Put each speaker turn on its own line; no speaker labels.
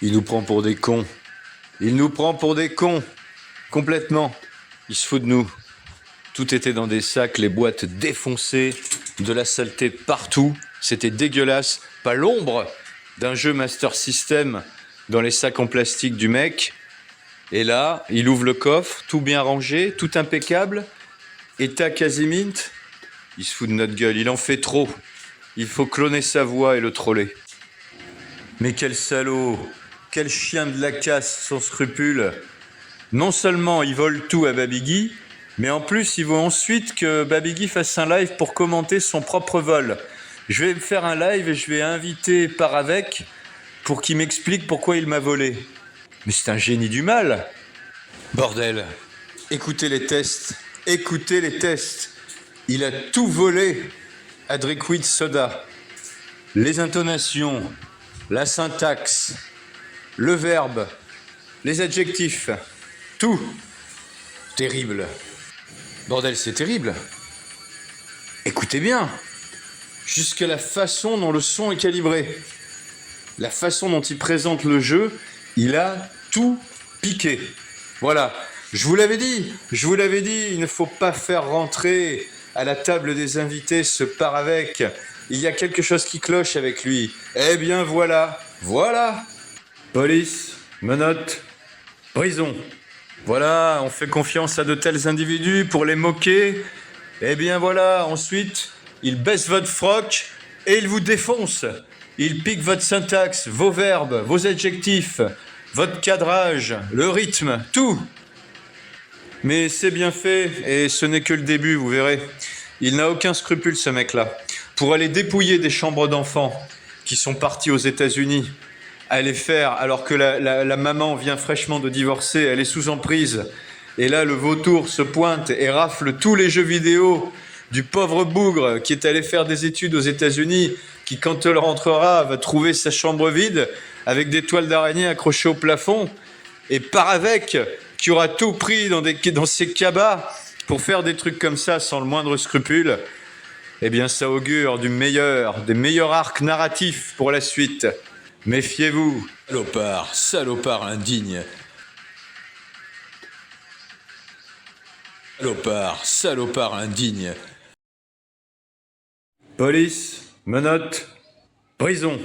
Il nous prend pour des cons. Il nous prend pour des cons. Complètement. Il se fout de nous. Tout était dans des sacs, les boîtes défoncées, de la saleté partout. C'était dégueulasse. Pas l'ombre d'un jeu Master System dans les sacs en plastique du mec. Et là, il ouvre le coffre, tout bien rangé, tout impeccable. État quasi mint. Il se fout de notre gueule, il en fait trop. Il faut cloner sa voix et le troller. Mais quel salaud! Quel chien de la casse sans scrupule! Non seulement il vole tout à Babigui, mais en plus il veut ensuite que Babigui fasse un live pour commenter son propre vol. Je vais faire un live et je vais inviter Paravec pour qu'il m'explique pourquoi il m'a volé. Mais c'est un génie du mal! Bordel! Écoutez les tests! Écoutez les tests! Il a tout volé à Drinkweed Soda. Les intonations, la syntaxe, le verbe, les adjectifs, tout. Terrible. Bordel, c'est terrible. Écoutez bien. Jusqu'à la façon dont le son est calibré. La façon dont il présente le jeu, il a tout piqué. Voilà. Je vous l'avais dit, il ne faut pas faire rentrer à la table des invités ce Paravec. Il y a quelque chose qui cloche avec lui. Eh bien voilà. Police, menottes, prison. Voilà, on fait confiance à de tels individus pour les moquer. Eh bien voilà, ensuite, ils baissent votre froc et ils vous défoncent. Ils piquent votre syntaxe, vos verbes, vos adjectifs, votre cadrage, le rythme, tout. Mais c'est bien fait, et ce n'est que le début, vous verrez. Il n'a aucun scrupule, ce mec-là. Pour aller dépouiller des chambres d'enfants qui sont partis aux États-Unis, aller faire, alors que la maman vient fraîchement de divorcer, elle est sous emprise. Et là, le vautour se pointe et rafle tous les jeux vidéo du pauvre bougre qui est allé faire des études aux États-Unis, qui, quand elle rentrera, va trouver sa chambre vide avec des toiles d'araignée accrochées au plafond. Et Paravec, qui aura tout pris dans ses cabas pour faire des trucs comme ça sans le moindre scrupule, eh bien ça augure des meilleurs arcs narratifs pour la suite. Méfiez-vous. Salopard indigne. Salopard indigne. Police, menottes, prison.